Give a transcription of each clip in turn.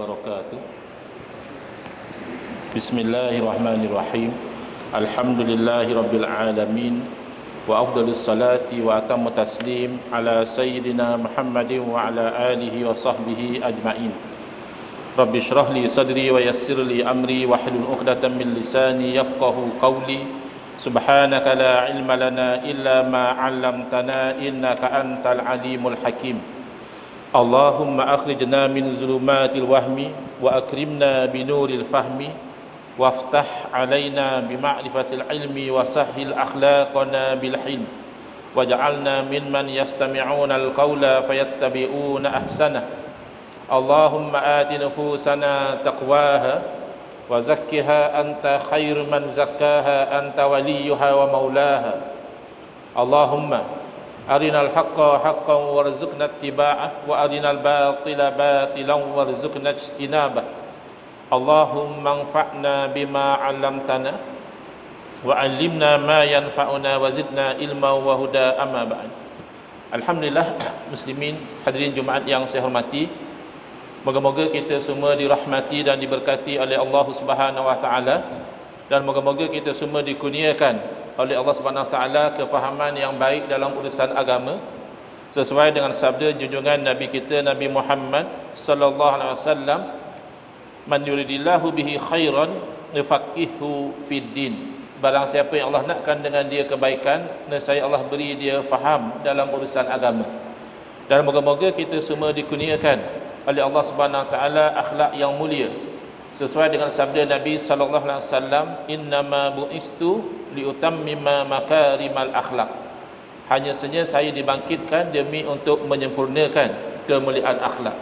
wabarakatuh. Bismillahirrahmanirrahim. Alhamdulillahirabbil alamin wa afdhalus salati wa atammu taslim ala sayyidina Muhammadin wa ala alihi wa sahbihi ajmain. Rabbi shrah li sadri wa yassir li amri wahlul 'uqdatam min lisani yafqahu qawli. Subhanaka la ilma lana illa ma 'allamtana innaka antal alimul hakim. Allahumma akhrijna min zulumatil wahmi wa akrimna binuril fahmi waftah alaina bima'rifatil ilmi wa sahhil akhlaqana bil hilm waj'alna mimman yastami'una al-qawla fayattabi'una ahsana. Allahumma ati nufusana taqwaha wa zakkiha anta khairu man zakkaha anta waliyuha wa maulaha. Allahumma arinal haqqa haqqan warzuqna ittiba'ah wa arinal batila batilan warzuqna ijtinabah. Allahumma anfa'na bima 'allamtana wa 'allimna ma yanfa'una wa zidna ilma wa huda, amma ba'd. Alhamdulillah, muslimin hadirin Jumaat yang saya hormati, moga-moga kita semua dirahmati dan diberkati oleh Allah Subhanahu wa taala, dan moga-moga kita semua dikurniakan oleh Allah Subhanahu wa taala kefahaman yang baik dalam urusan agama, sesuai dengan sabda junjungan Nabi kita Nabi Muhammad sallallahu alaihi wasallam, man yuridillahu bihi khairan yufaqihu fid din. Barang siapa yang Allah nakkan dengan dia kebaikan, nescaya Allah beri dia faham dalam urusan agama. Dan moga-moga kita semua dikurniakan oleh Allah Subhanahu wa taala akhlak yang mulia, sesuai dengan sabda Nabi sallallahu alaihi wasallam, innama bu'istu liutammima makarimal akhlak. Hanya saja saya dibangkitkan demi untuk menyempurnakan kemuliaan akhlak.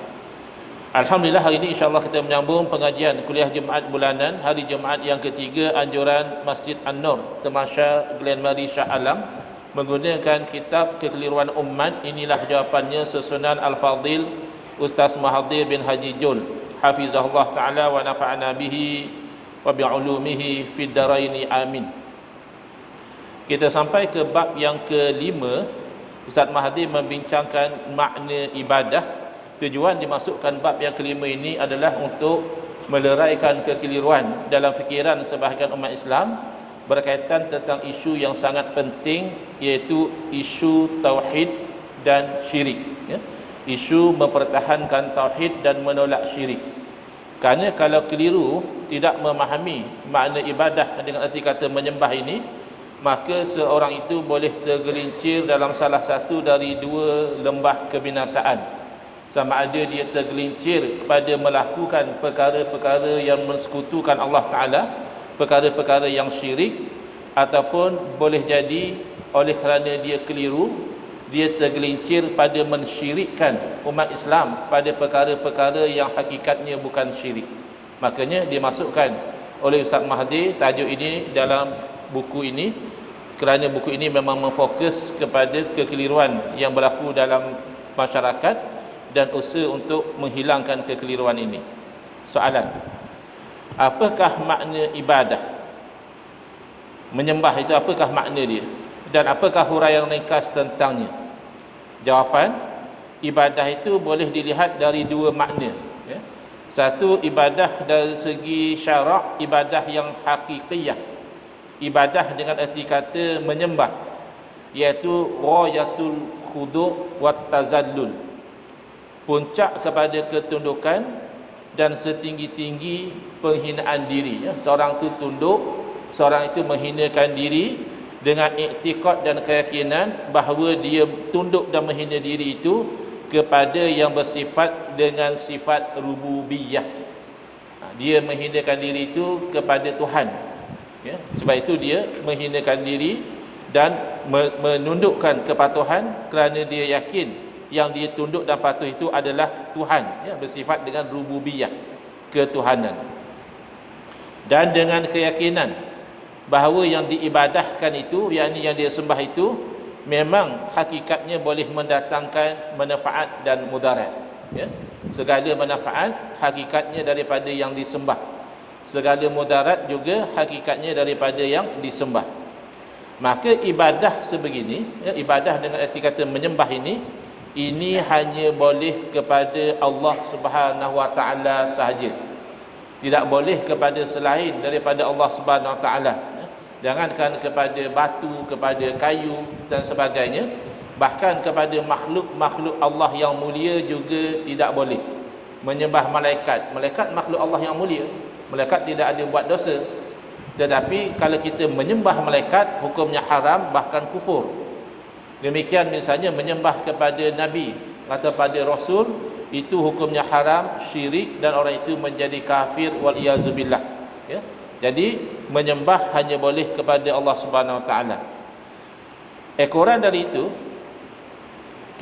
Alhamdulillah, hari ini insya-Allah kita menyambung pengajian kuliah Jumaat bulanan, hari Jumaat yang ketiga anjuran Masjid An-Nur Temasya Glen Mari Shah Alam, menggunakan kitab Kekeliruan Umat. Inilah jawapannya susunan Al-Fadil Ustaz Mahathir bin Haji Jul, hafizahullah ta'ala wa nafa'ana bihi wa bi'ulumihi fid daraini amin. Kita sampai ke bab yang kelima. Ustaz Mahathir membincangkan makna ibadah. Tujuan dimasukkan bab yang kelima ini adalah untuk meleraikan kekeliruan dalam fikiran sebahagian umat Islam berkaitan tentang isu yang sangat penting, iaitu isu tauhid dan syirik, ya? Isu mempertahankan tauhid dan menolak syirik. Kerana kalau keliru, tidak memahami makna ibadah dengan erti kata menyembah ini, maka seorang itu boleh tergelincir dalam salah satu dari dua lembah kebinasaan. Sama ada dia tergelincir kepada melakukan perkara-perkara yang mensekutukan Allah Ta'ala, perkara-perkara yang syirik, ataupun boleh jadi oleh kerana dia keliru, dia tergelincir pada mensyirikkan umat Islam pada perkara-perkara yang hakikatnya bukan syirik. Makanya dimasukkan oleh Ustaz Mahathir tajuk ini dalam buku ini, kerana buku ini memang memfokus kepada kekeliruan yang berlaku dalam masyarakat dan usaha untuk menghilangkan kekeliruan ini. Soalan, apakah makna ibadah? Menyembah itu apakah makna dia? Dan apakah huraian ringkas tentangnya? Jawapan, ibadah itu boleh dilihat dari dua makna, ya. Satu, ibadah dari segi syarak, ibadah yang hakikiyah, ibadah dengan erti kata menyembah, iaitu ghayatul khudu' wat tazallul, puncak kepada ketundukan dan setinggi-tinggi penghinaan diri, ya. Seorang itu tunduk, seorang itu menghinakan diri dengan iktikad dan keyakinan bahawa dia tunduk dan menghina diri itu kepada yang bersifat dengan sifat rububiyah. Dia menghinakan diri itu kepada Tuhan, ya. Sebab itu dia menghinakan diri dan menundukkan kepatuhan kerana dia yakin yang dia tunduk dan patuh itu adalah Tuhan, ya, bersifat dengan rububiyah, ketuhanan. Dan dengan keyakinan bahawa yang diibadahkan itu, yakni yang dia sembah itu, memang hakikatnya boleh mendatangkan manfaat dan mudarat, ya. Segala manfaat hakikatnya daripada yang disembah, segala mudarat juga hakikatnya daripada yang disembah. Maka ibadah sebegini, ya, ibadah dengan erti kata menyembah ini ini hanya boleh kepada Allah Subhanahu wa taala sahaja. Tidak boleh kepada selain daripada Allah Subhanahu wa taala. Jangankan kepada batu, kepada kayu dan sebagainya, bahkan kepada makhluk-makhluk Allah yang mulia juga tidak boleh. Menyembah malaikat, malaikat makhluk Allah yang mulia, malaikat tidak ada buat dosa. Tetapi kalau kita menyembah malaikat, hukumnya haram, bahkan kufur. Demikian misalnya menyembah kepada nabi atau pada rasul, itu hukumnya haram, syirik, dan orang itu menjadi kafir wal iyazubillah, ya. Jadi menyembah hanya boleh kepada Allah Subhanahu wa taala. Ekoran dari itu,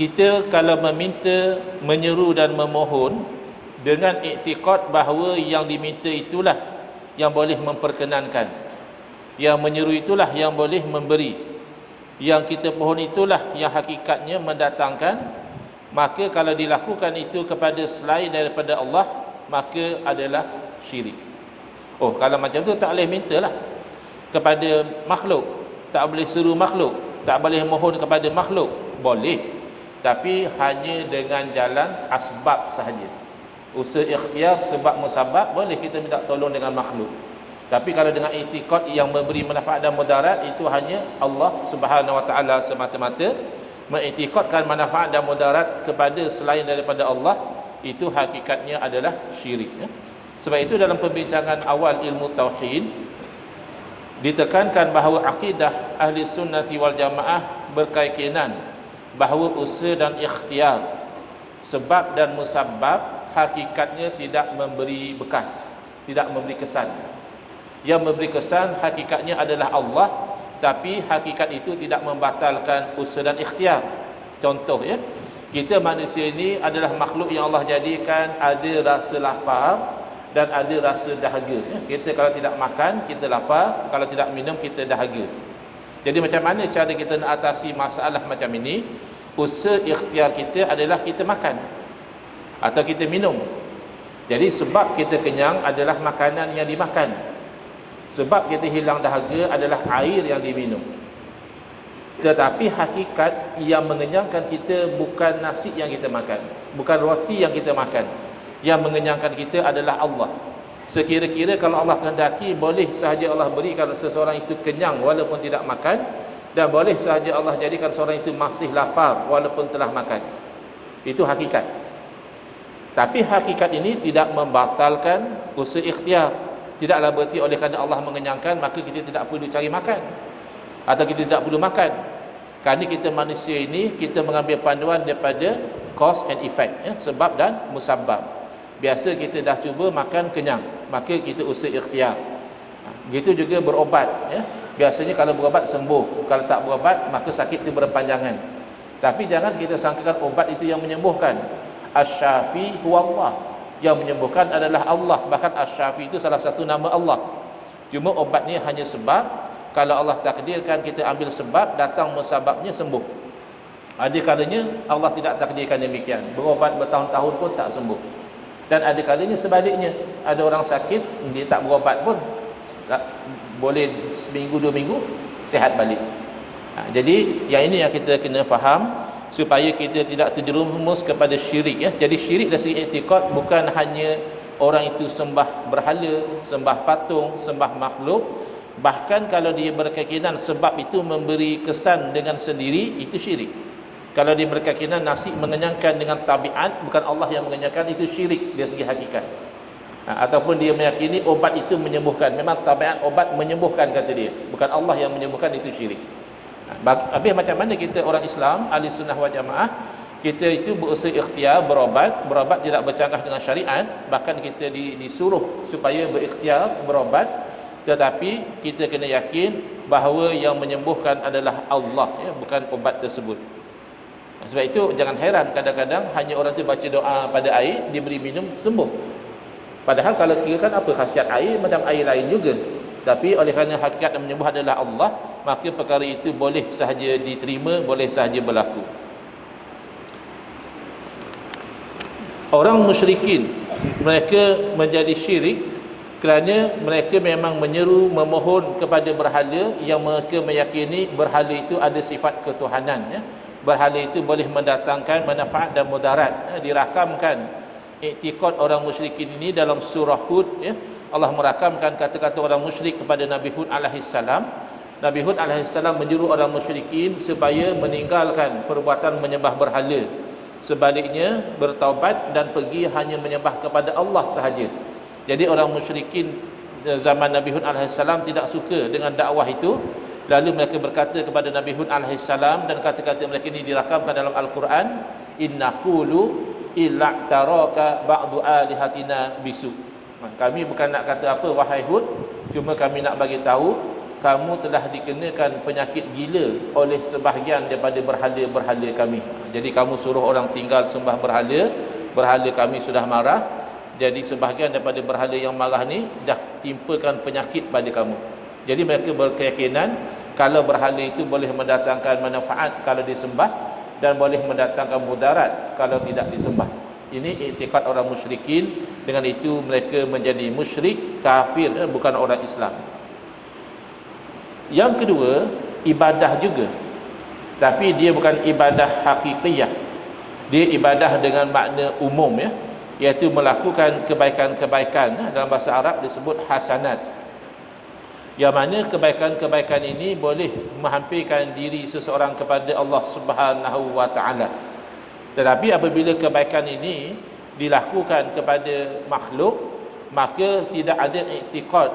kita kalau meminta, menyeru dan memohon dengan iktikad bahawa yang diminta itulah yang boleh memperkenankan, yang menyeru itulah yang boleh memberi, yang kita pohon itulah yang hakikatnya mendatangkan, maka kalau dilakukan itu kepada selain daripada Allah, maka adalah syirik. Oh, kalau macam tu tak boleh mintalah kepada makhluk, tak boleh seru makhluk, tak boleh mohon kepada makhluk. Boleh, tapi hanya dengan jalan asbab sahaja. Usaha ikhtiar sebab musabab, boleh kita minta tolong dengan makhluk. Tapi kalau dengan i'tiqad yang memberi manfaat dan mudarat, itu hanya Allah Subhanahu wa taala semata-mata. Mengiktikadkan manfaat dan mudarat kepada selain daripada Allah, itu hakikatnya adalah syirik, ya. Sebab itu dalam perbincangan awal ilmu tauhid ditekankan bahawa akidah ahli sunnati wal jamaah berkeyakinan bahawa usaha dan ikhtiar, sebab dan musabbab, hakikatnya tidak memberi bekas, tidak memberi kesan. Yang memberi kesan hakikatnya adalah Allah, tapi hakikat itu tidak membatalkan usaha dan ikhtiar. Contoh, ya, kita manusia ini adalah makhluk yang Allah jadikan ada rasa lapar dan ada rasa dahaga, ya. Kita kalau tidak makan, kita lapar, kalau tidak minum, kita dahaga. Jadi macam mana cara kita nak atasi masalah macam ini? Usaha ikhtiar kita adalah kita makan atau kita minum. Jadi sebab kita kenyang adalah makanan yang dimakan, sebab kita hilang dahaga adalah air yang diminum. Tetapi hakikat yang mengenyangkan kita bukan nasi yang kita makan, bukan roti yang kita makan. Yang mengenyangkan kita adalah Allah. Sekira-kira kalau Allah kehendaki, boleh sahaja Allah berikan seseorang itu kenyang walaupun tidak makan, dan boleh sahaja Allah jadikan seseorang itu masih lapar walaupun telah makan. Itu hakikat. Tapi hakikat ini tidak membatalkan usaha ikhtiar. Tidaklah berarti oleh kerana Allah mengenyangkan maka kita tidak perlu cari makan, atau kita tidak perlu makan. Kerana kita manusia ini, kita mengambil panduan daripada cause and effect, ya, sebab dan musabab. Biasa kita dah cuba makan kenyang, maka kita usaha ikhtiar. Begitu juga berobat, ya. Biasanya kalau berobat sembuh, kalau tak berobat maka sakit itu berpanjangan. Tapi jangan kita sangkakan obat itu yang menyembuhkan. Asy-Syafi huwa Allah. Yang menyembuhkan adalah Allah. Bahkan Asy-Syafi itu salah satu nama Allah. Cuma obat ni hanya sebab. Kalau Allah takdirkan kita ambil sebab, datang musababnya, sembuh. Ada kalanya Allah tidak takdirkan demikian, berobat bertahun-tahun pun tak sembuh. Dan ada kalanya sebaliknya, ada orang sakit, dia tak berobat pun, boleh seminggu, 2 minggu, sihat balik. Jadi yang ini yang kita kena faham, supaya kita tidak terjerumus kepada syirik, ya. Jadi syirik dari segi i'tikad bukan hanya orang itu sembah berhala, sembah patung, sembah makhluk. Bahkan kalau dia berkeyakinan sebab itu memberi kesan dengan sendiri, itu syirik. Kalau dia berkeyakinan nasi mengenyangkan dengan tabiat, bukan Allah yang mengenyangkan, itu syirik dari segi hakikat. Ataupun dia meyakini obat itu menyembuhkan, memang tabiat obat menyembuhkan, kata dia, bukan Allah yang menyembuhkan, itu syirik. Habis macam mana kita orang Islam, ahli sunnah wal jamaah, kita itu berusaha ikhtiar, berobat tidak bercanggah dengan syariat. Bahkan kita disuruh supaya berikhtiar, berobat. Tetapi kita kena yakin bahawa yang menyembuhkan adalah Allah, ya, bukan obat tersebut. Sebab itu jangan heran kadang-kadang hanya orang tu baca doa pada air, diberi minum, sembuh. Padahal kalau kira kan apa khasiat air, macam air lain juga. Tapi oleh kerana hakikat yang menyembuh adalah Allah, maka perkara itu boleh sahaja diterima, boleh sahaja berlaku. Orang musyrikin, mereka menjadi syirik kerana mereka memang menyeru, memohon kepada berhala yang mereka meyakini berhala itu ada sifat ketuhanan, ya. berhala itu boleh mendatangkan manfaat dan mudarat. Dirakamkan iktikad orang musyrikin ini dalam surah Hud, ya. Allah merakamkan kata-kata orang musyrik kepada Nabi Hud alaihissalam. Nabi Hud alaihissalam menyuruh orang musyrikin supaya meninggalkan perbuatan menyembah berhala. Sebaliknya bertaubat dan pergi hanya menyembah kepada Allah sahaja. Jadi orang musyrikin zaman Nabi Hud alaihissalam tidak suka dengan dakwah itu. Lalu mereka berkata kepada Nabi Hud alaihissalam, dan kata-kata mereka ini dirakamkan dalam Al-Quran, innaqulu illa taraka ba'du alihatina bisu. Kami bukan nak kata apa wahai Hud, cuma kami nak bagi tahu kamu telah dikenakan penyakit gila oleh sebahagian daripada berhala-berhala kami. Jadi kamu suruh orang tinggal sembah berhala, berhala kami sudah marah. Jadi sebahagian daripada berhala yang marah ni dah timpakan penyakit pada kamu. Jadi mereka berkeyakinan kalau berhala itu boleh mendatangkan manfaat kalau disembah, dan boleh mendatangkan mudarat kalau tidak disembah. Ini i'tikad orang musyrikin. Dengan itu mereka menjadi musyrik, kafir, bukan orang Islam. Yang kedua, ibadah juga, tapi dia bukan ibadah hakikiyah. Dia ibadah dengan makna umum, ya, iaitu melakukan kebaikan-kebaikan. Dalam bahasa Arab disebut hasanat, yang mana kebaikan-kebaikan ini boleh menghampirkan diri seseorang kepada Allah Subhanahu wa taala. Tetapi apabila kebaikan ini dilakukan kepada makhluk, maka tidak ada iktikad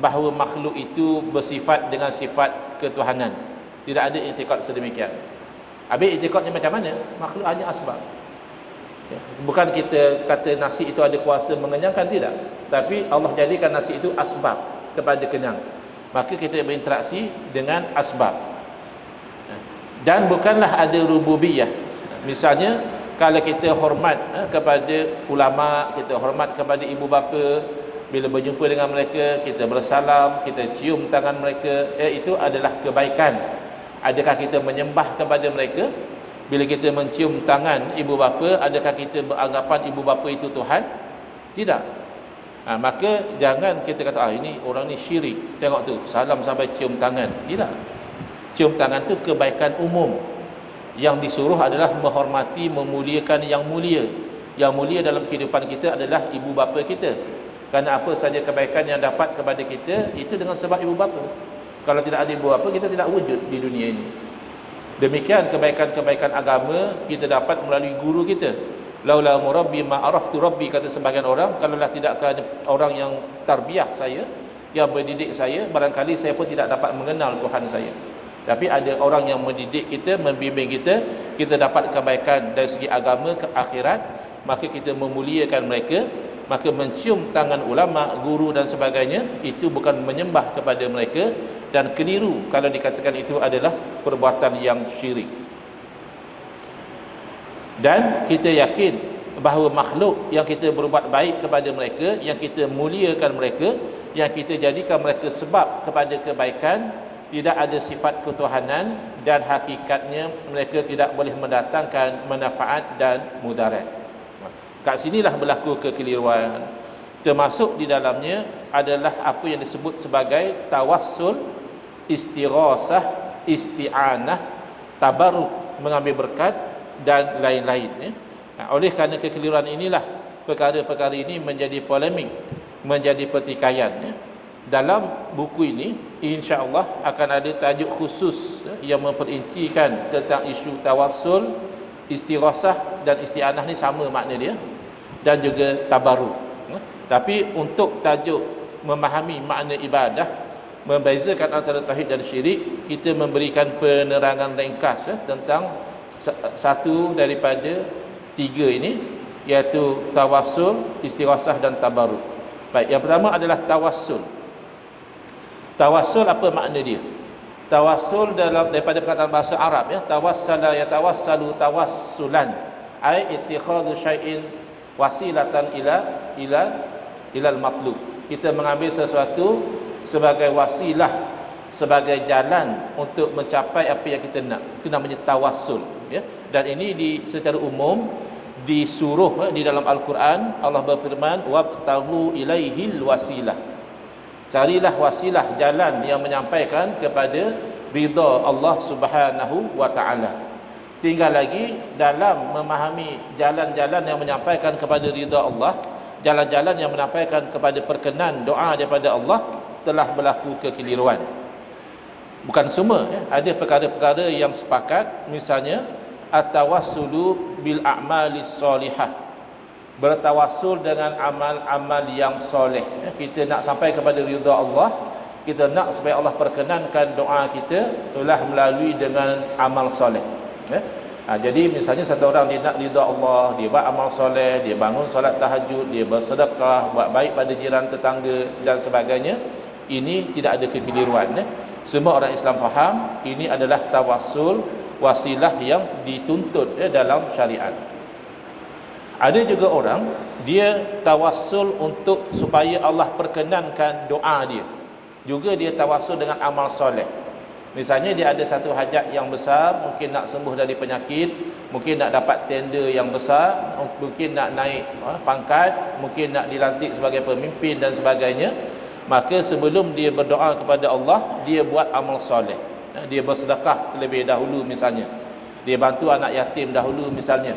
bahawa makhluk itu bersifat dengan sifat ketuhanan. Tidak ada iktikad sedemikian. Habis iktikadnya macam mana? Makhluk hanya asbab. Ya. Bukan kita kata nasi itu ada kuasa mengenyangkan, tidak. Tapi Allah jadikan nasi itu asbab kepada kenyang. Maka kita berinteraksi dengan asbab. Dan bukanlah ada rububiyah. Misalnya kalau kita hormat kepada ulama, kita hormat kepada ibu bapa, bila berjumpa dengan mereka kita bersalam, kita cium tangan mereka, itu adalah kebaikan. Adakah kita menyembah kepada mereka? Bila kita mencium tangan ibu bapa, adakah kita beranggapan ibu bapa itu Tuhan? Tidak. Maka jangan kita kata ini orang ni syirik, tengok tu salam sampai cium tangan. Tidak. Cium tangan tu kebaikan umum. Yang disuruh adalah menghormati, memuliakan yang mulia. Yang mulia dalam kehidupan kita adalah ibu bapa kita. Kerana apa saja kebaikan yang dapat kepada kita itu dengan sebab ibu bapa. Kalau tidak ada ibu bapa, kita tidak wujud di dunia ini. Demikian kebaikan-kebaikan agama kita dapat melalui guru kita. Laula murabbi ma araftu rabbi, kata sebagian orang, kalaulah tidak ada orang yang tarbiyah saya, yang mendidik saya, barangkali saya pun tidak dapat mengenal Tuhan saya. Tapi ada orang yang mendidik kita, membimbing kita, kita dapat kebaikan dari segi agama ke akhirat, maka kita memuliakan mereka. Maka mencium tangan ulama, guru dan sebagainya, itu bukan menyembah kepada mereka, dan keliru kalau dikatakan itu adalah perbuatan yang syirik. Dan kita yakin bahawa makhluk yang kita berbuat baik kepada mereka, yang kita muliakan mereka, yang kita jadikan mereka sebab kepada kebaikan, tidak ada sifat ketuhanan, dan hakikatnya mereka tidak boleh mendatangkan manfaat dan mudarat. Kat sinilah berlaku kekeliruan. Termasuk di dalamnya adalah apa yang disebut sebagai tawassul, istighasah, isti'anah, tabarruk, mengambil berkat dan lain-lain. Oleh kerana kekeliruan inilah perkara-perkara ini menjadi polemik, menjadi pertikaian. Dalam buku ini insya-Allah akan ada tajuk khusus yang memperincikan tentang isu tawassul, istighasah dan isti'anah ni sama makna dia, dan juga tabarruk. Tapi untuk tajuk memahami makna ibadah, membezakan antara tauhid dan syirik, kita memberikan penerangan ringkas tentang satu daripada tiga ini, iaitu tawassul, istighasah dan tabarruk. Baik, yang pertama adalah tawassul. Tawassul apa makna dia? Tawassul daripada perkataan bahasa Arab, ya, tawassala yatawassalu tawassulan, ai ittikhadhu syai'in wasilatan ilal matlub. Kita mengambil sesuatu sebagai wasilah, sebagai jalan untuk mencapai apa yang kita nak. Itu namanya tawassul, ya. Dan ini secara umum disuruh di dalam Al-Quran. Allah berfirman, wabtaghu ilaihil wasilah. Carilah wasilah, jalan yang menyampaikan kepada ridha Allah Subhanahu wa taala. Tinggal lagi dalam memahami jalan-jalan yang menyampaikan kepada ridha Allah, jalan-jalan yang menyampaikan kepada perkenan doa daripada Allah, telah berlaku kekeliruan. Bukan semua, ya. Ada perkara-perkara yang sepakat, misalnya at-tawassulu bil a'malis solihah, bertawassul dengan amal-amal yang soleh. Kita nak sampai kepada ridha Allah, kita nak supaya Allah perkenankan doa kita, itulah melalui dengan amal soleh. Jadi misalnya satu orang dia nak ridha Allah, dia buat amal soleh, dia bangun solat tahajud, dia bersedekah, buat baik pada jiran tetangga dan sebagainya, ini tidak ada kekeliruan. Semua orang Islam faham ini adalah tawassul, wasilah yang dituntut dalam syariat. Ada juga orang dia tawassul untuk supaya Allah perkenankan doa dia, juga dia tawassul dengan amal soleh. Misalnya dia ada satu hajat yang besar, mungkin nak sembuh dari penyakit, mungkin nak dapat tender yang besar, mungkin nak naik pangkat, mungkin nak dilantik sebagai pemimpin dan sebagainya. Maka sebelum dia berdoa kepada Allah, dia buat amal soleh. Dia bersedekah terlebih dahulu misalnya, dia bantu anak yatim dahulu misalnya.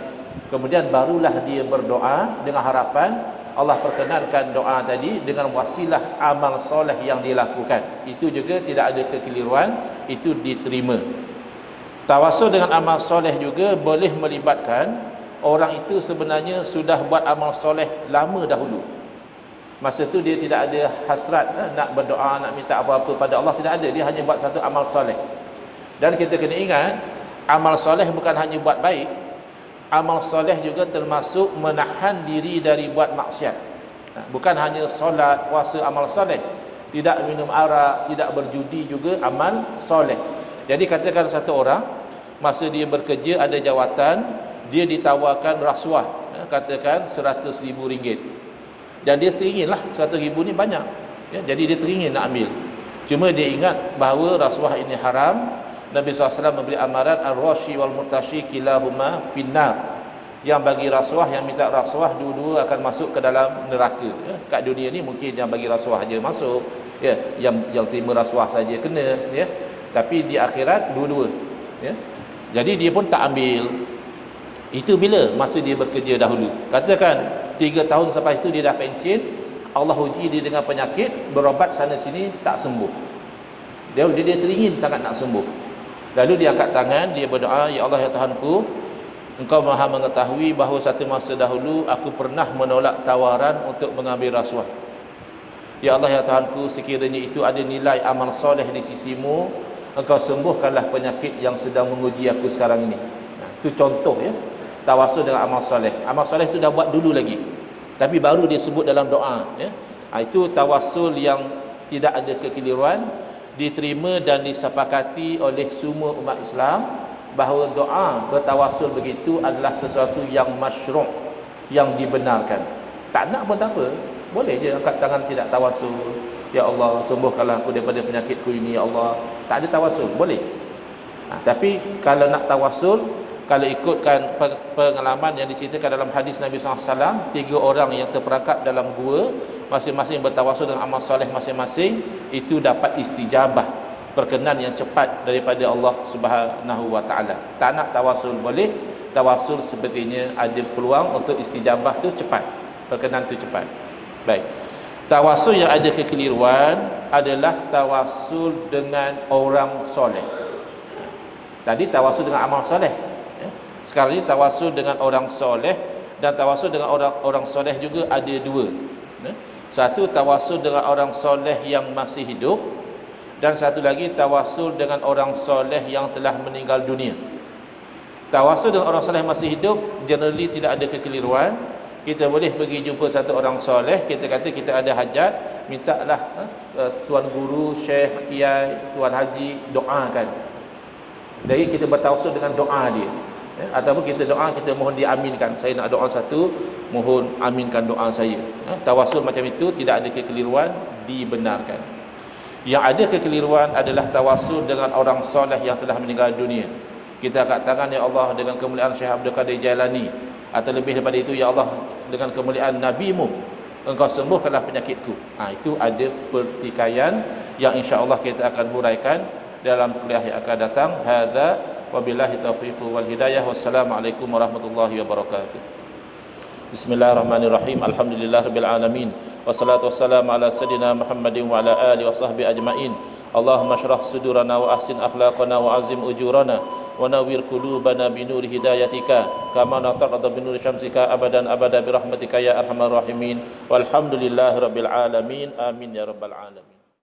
Kemudian barulah dia berdoa dengan harapan Allah perkenankan doa tadi dengan wasilah amal soleh yang dilakukan. Itu juga tidak ada kekeliruan, itu diterima. Tawassul dengan amal soleh juga boleh melibatkan orang itu sebenarnya sudah buat amal soleh lama dahulu. Masa tu dia tidak ada hasrat nak berdoa, nak minta apa-apa pada Allah, tidak ada. Dia hanya buat satu amal soleh. Dan kita kena ingat, amal soleh bukan hanya buat baik, amal soleh juga termasuk menahan diri dari buat maksiat. Bukan hanya solat, puasa amal soleh, tidak minum arak, tidak berjudi juga amal soleh. Jadi katakan satu orang masa dia bekerja ada jawatan, dia ditawarkan rasuah, katakan RM100,000, dan dia teringinlah RM100,000 ni banyak, jadi dia teringin nak ambil. Cuma dia ingat bahawa rasuah ini haram. Nabi SAW memberi amaran ar-rashi wal murtashi kilahuma finnar. Yang bagi rasuah, yang minta rasuah, dua-dua akan masuk ke dalam neraka. Kat dunia ni mungkin yang bagi rasuah aja masuk, yang terima rasuah saja kena, tapi di akhirat dua-dua. Jadi dia pun tak ambil. Itu bila masa dia bekerja dahulu. Katakan 3 tahun selepas itu dia dah pencen, Allah uji dia dengan penyakit, berobat sana sini tak sembuh. Dia teringin sangat nak sembuh. Lalu dia angkat tangan, dia berdoa, ya Allah ya Tuhanku, Engkau maha mengetahui bahawa satu masa dahulu aku pernah menolak tawaran untuk mengambil rasuah. Ya Allah ya Tuhanku, sekiranya itu ada nilai amal soleh di sisimu, Engkau sembuhkanlah penyakit yang sedang menguji aku sekarang ini. Itu contoh, tawassul dengan amal soleh. Amal soleh itu dah buat dulu lagi, tapi baru dia sebut dalam doa. Itu tawassul yang tidak ada kekeliruan, diterima dan disepakati oleh semua umat Islam, bahawa doa bertawassul begitu adalah sesuatu yang masyru', yang dibenarkan. Tak nak pun tak apa, boleh je angkat tangan tidak tawassul. Ya Allah, sembuhkanlah aku daripada penyakitku ini ya Allah. Tak ada tawassul, boleh. Tapi kalau nak tawassul, kalau ikutkan pengalaman yang diceritakan dalam hadis Nabi SAW, 3 orang yang terperangkap dalam gua, masing-masing bertawassul dengan amal soleh masing-masing, itu dapat istijabah, perkenan yang cepat daripada Allah Subhanahu wa taala. Tak nak tawassul boleh, tawassul sepertinya ada peluang untuk istijabah tu cepat, perkenan tu cepat. Baik. Tawassul yang ada kekeliruan adalah tawassul dengan orang soleh. Tadi tawassul dengan amal soleh. Sekarang ini tawassul dengan orang soleh, dan tawassul dengan orang soleh juga ada 2. Satu, tawassul dengan orang soleh yang masih hidup, dan satu lagi tawassul dengan orang soleh yang telah meninggal dunia. Tawassul dengan orang soleh masih hidup generally tidak ada kekeliruan. Kita boleh pergi jumpa satu orang soleh, kita kata kita ada hajat, mintalah tuan guru, syekh, kiai, tuan haji doakan. Jadi kita bertawassul dengan doa dia. Ataupun kita doa, kita mohon diaminkan. Saya nak doa satu, mohon aminkan doa saya. Tawassul macam itu tidak ada kekeliruan, dibenarkan. Yang ada kekeliruan adalah tawassul dengan orang soleh yang telah meninggal dunia. Kita angkat tangan, ya Allah, dengan kemuliaan Syekh Abdul Qadir Jailani, atau lebih daripada itu, ya Allah, dengan kemuliaan Nabi-Mu, Engkau sembuhkanlah penyakitku. Itu ada pertikaian yang insya-Allah kita akan huraikan dalam kuliah yang akan datang. Hadza Wabillahi taufiq wal hidayah. Wassalamualaikum warahmatullahi wabarakatuh. Bismillahirrahmanirrahim. Alhamdulillahirabbil alamin. Wassalatu wassalamu ala sayidina Muhammadin wa ala alihi wa sahbihi ajmain. Allahumma shrah sudurana wa ahsin akhlaqana wa azim ujurana wa nawwir qulubana bi nuri hidayatika kama nataqadda bi nuri syamsika abadan abada bi rahmatika ya arhamar rahimin. Walhamdulillahirabbil alamin. Amin ya rabbal alamin.